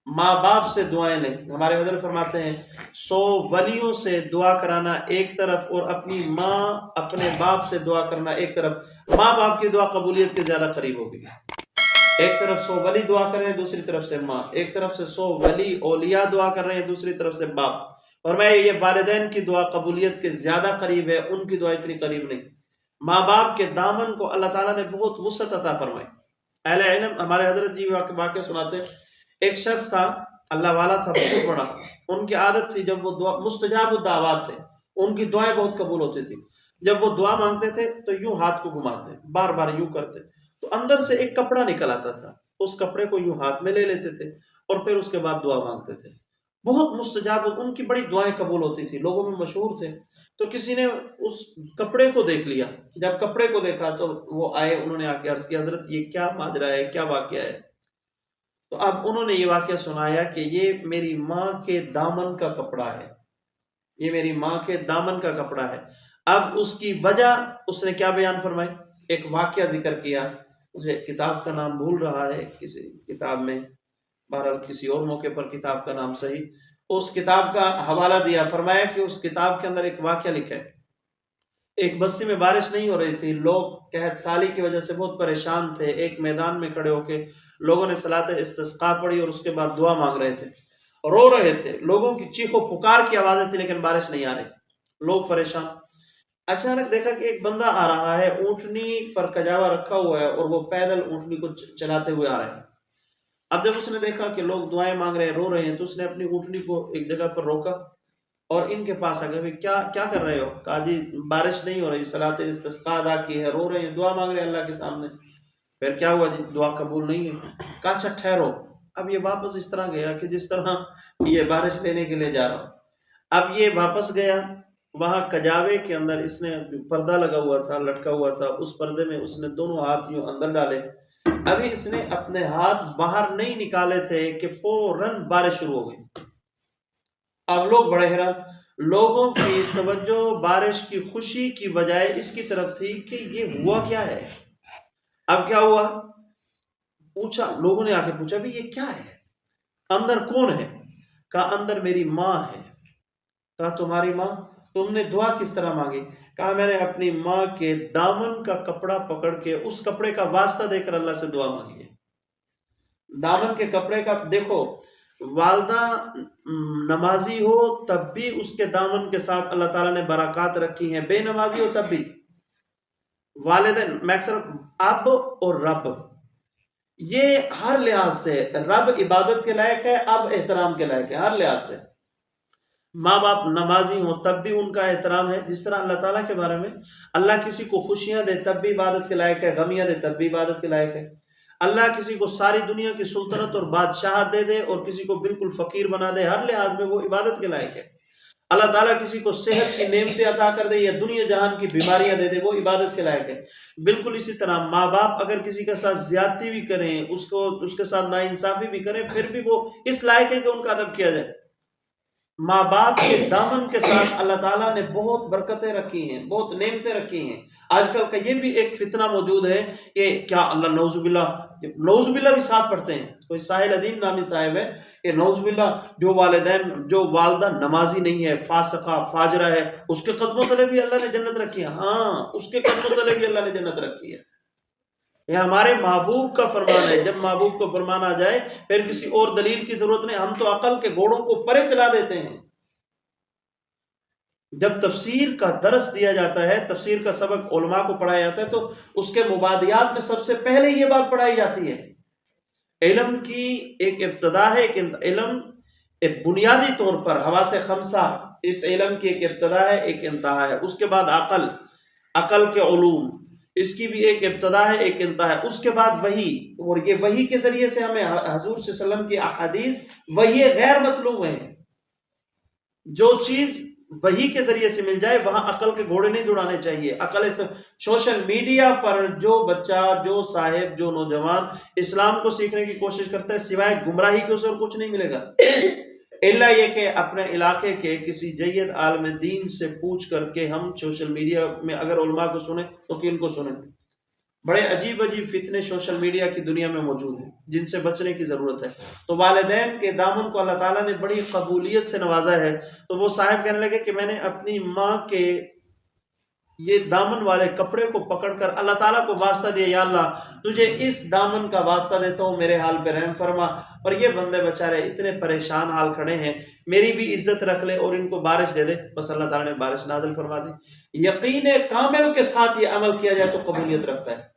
ماں باپ سے دعائیں لیں. ہمارے حضرت فرماتے ہیں 100 ولیوں سے دعا کرانا ایک طرف اور اپنی ماں اپنے باپ سے دعا کرنا ایک طرف. ماں باپ کی دعا قبولیت کے زیادہ قریب ہوگی. ایک طرف 100 ولی دعا کر رہے ہیں، دوسری طرف سے ماں. ایک طرف سے 100 ولی اولیاء دعا کر رہے ہیں، دوسری طرف سے باپ. اور میں یہ والدین کی دعا قبولیت کے زیادہ قریب ہے، ان کی دعا اتنی قریب نہیں. ماں باپ کے دامن کو اللہ تعالیٰ نے بہت وسعت عطا فرمائی. اہل علم ہمارے حضرت جی واقعہ سناتے ہیں. ایک شخص تھا، اللہ والا تھا، بہت بڑا. ان کی عادت تھی جب وہ دعا، مستجاب الدعوات تھے، ان کی دعائیں بہت قبول ہوتی تھی. جب وہ دعا مانگتے تھے تو یوں ہاتھ کو گھماتے، بار بار یوں کرتے، تو اندر سے ایک کپڑا نکل آتا تھا. اس کپڑے کو یوں ہاتھ میں لے لیتے تھے اور پھر اس کے بعد دعا مانگتے تھے. بہت مستجاب، ان کی بڑی دعائیں قبول ہوتی تھی، لوگوں میں مشہور تھے. تو کسی نے اس کپڑے کو دیکھ لیا. جب کپڑے کو دیکھا تو وہ آئے، انہوں نے آ کے عرض کیا حضرت یہ کیا ماجرا ہے، کیا واقعہ ہے؟ تو اب انہوں نے یہ واقعہ سنایا کہ یہ میری ماں کے دامن کا کپڑا ہے، یہ میری ماں کے دامن کا کپڑا ہے. اب اس کی وجہ اس نے کیا بیان فرمائی؟ ایک واقعہ ذکر کیا. مجھے کتاب کا نام بھول رہا ہے، کسی کتاب میں، بہرحال کسی اور موقع پر کتاب کا نام صحیح، اس کتاب کا حوالہ دیا. فرمایا کہ اس کتاب کے اندر ایک واقعہ لکھا ہے. ایک بستی میں بارش نہیں ہو رہی تھی، لوگ قحط سالی کی وجہ سے بہت پریشان تھے. ایک میدان میں کھڑے ہو کے لوگوں نے صلاۃ استسقاء پڑھی اور اس کے بعد دعا مانگ رہے تھے، رو رہے تھے. لوگوں کی چیخ و پکار کی آوازیں تھی لیکن بارش نہیں آ رہی، لوگ پریشان. اچانک دیکھا کہ ایک بندہ آ رہا ہے، اونٹنی پر کجاوا رکھا ہوا ہے اور وہ پیدل اونٹنی کو چلاتے ہوئے آ رہے ہیں. اب جب اس نے دیکھا کہ لوگ دعائیں مانگ رہے ہیں، رو رہے ہیں، تو اس نے اپنی اونٹنی کو ایک جگہ پر روکا اور ان کے پاس آ گئے. کیا کر رہے ہو؟ کہا جی بارش نہیں ہو رہی، صلاۃ استسقاء ادا کی ہے، رو رہے ہیں، دعا مانگ رہے ہیں اللہ کے سامنے. پھر کیا ہوا جی؟ دعا قبول نہیں ہے. کہا اچھا ٹھہرو. اب یہ واپس اس طرح گیا کہ جس طرح یہ بارش لینے کے لیے جا رہا ہوں. اب یہ واپس گیا، وہاں کجاوے کے اندر اس نے پردہ لگا ہوا تھا، لٹکا ہوا تھا، اس پردے میں اس نے دونوں ہاتھ یوں اندر ڈالے. ابھی اس نے اپنے ہاتھ باہر نہیں نکالے تھے کہ فوراً بارش شروع ہو گئی. اب لوگ بڑے حیران، لوگوں کی توجہ بارش کی خوشی کی بجائے اس کی طرف تھی کہ یہ ہوا کیا ہے. اب کیا ہوا؟ پوچھا، لوگوں نے آ کے پوچھا بھی یہ کیا ہے، اندر کون ہے؟ کہا اندر میری ماں ہے. کہا تمہاری ماں؟ تم نے دعا کس طرح مانگی؟ کہا میں نے اپنی ماں کے دامن کا کپڑا پکڑ کے اس کپڑے کا واسطہ دے کر اللہ سے دعا مانگی ہے. دامن کے کپڑے کا دیکھو، والدہ نمازی ہو تب بھی اس کے دامن کے ساتھ اللہ تعالیٰ نے برکات رکھی ہیں، بے نمازی ہو تب بھی. والدین میں اکثر اب اور رب، یہ ہر لحاظ سے، رب عبادت کے لائق ہے، اب احترام کے لائق ہے ہر لحاظ سے. ماں باپ نمازی ہوں تب بھی ان کا احترام ہے. جس طرح اللہ تعالیٰ کے بارے میں اللہ کسی کو خوشیاں دے تب بھی عبادت کے لائق ہے، غمیاں دے تب بھی عبادت کے لائق ہے. اللہ کسی کو ساری دنیا کی سلطنت اور بادشاہت دے دے اور کسی کو بالکل فقیر بنا دے، ہر لحاظ میں وہ عبادت کے لائق ہے. اللہ تعالیٰ کسی کو صحت کی نعمتیں عطا کر دے یا دنیا جہان کی بیماریاں دے دے، وہ عبادت کے لائق ہے. بالکل اسی طرح ماں باپ اگر کسی کے ساتھ زیادتی بھی کریں، اس کے ساتھ ناانصافی بھی کریں، پھر بھی وہ اس لائق ہے کہ ان کا ادب کیا جائے. ماں باپ کے دامن کے ساتھ اللہ تعالیٰ نے بہت برکتیں رکھی ہیں، بہت نعمتیں رکھی ہیں. آج کل کا یہ بھی ایک فتنہ موجود ہے کہ کیا اللہ نعوذ باللہ بھی ساتھ پڑھتے ہیں. کوئی ساحل ادیم نامی صاحب ہے کہ نعوذ باللہ جو والدین، جو والدہ نمازی نہیں ہے، فاسقہ فاجرہ ہے، اس کے قدموں تلے بھی اللہ نے جنت رکھی ہے. ہاں، اس کے قدموں تلے بھی اللہ نے جنت رکھی ہے. یہ ہمارے محبوب کا فرمان ہے. جب محبوب کو فرمان آ جائے پھر کسی اور دلیل کی ضرورت نہیں. ہم تو عقل کے گھوڑوں کو پرے چلا دیتے ہیں. جب تفسیر کا درس دیا جاتا ہے، تفسیر کا سبق علماء کو پڑھایا جاتا ہے، تو اس کے مبادیات میں سب سے پہلے یہ بات پڑھائی جاتی ہے. علم کی ایک ابتدا ہے، علم ایک بنیادی طور پر حواس خمسہ، اس علم کی ایک ابتدا ہے، ایک انتہا ہے. اس کے بعد عقل کے علوم، اس کی بھی ایک ابتدا ہے، ایک انتہا ہے. اس کے بعد وحی، اور یہ وحی کے ذریعے سے ہمیں حضور صلی اللہ علیہ وسلم کی احادیث وحی غیر مطلوب ہیں. جو چیز وحی کے ذریعے سے مل جائے وہاں عقل کے گھوڑے نہیں دوڑانے چاہیے. سوشل میڈیا پر جو بچہ، جو صاحب، جو نوجوان اسلام کو سیکھنے کی کوشش کرتا ہے، سوائے گمراہی کے اسے اور کچھ نہیں ملے گا، الا یہ کہ اپنے علاقے کے کسی جید عالم دین سے پوچھ کر کے ہم سوشل میڈیا میں اگر علماء کو سنیں تو کن کو سنیں؟ بڑے عجیب عجیب فتنے سوشل میڈیا کی دنیا میں موجود ہیں جن سے بچنے کی ضرورت ہے۔ تو والدین کے دامن کو اللہ تعالیٰ نے بڑی قبولیت سے نوازا ہے۔ تو وہ صاحب کہنے لگے کہ میں نے اپنی ماں کے یہ دامن والے کپڑے کو پکڑ کر اللہ تعالیٰ کو واسطہ دیا، یا اللہ تجھے اس دامن کا واسطہ دیتا ہوں، میرے حال پہ رحم فرما، اور یہ بندے بچارے اتنے پریشان حال کھڑے ہیں، میری بھی عزت رکھ لے اور ان کو بارش دے دے۔ بس اللہ تعالیٰ نے بارش نازل فرما دی۔ یقین کامل کے ساتھ یہ عمل کیا جائے تو قبولیت رکھتا ہے۔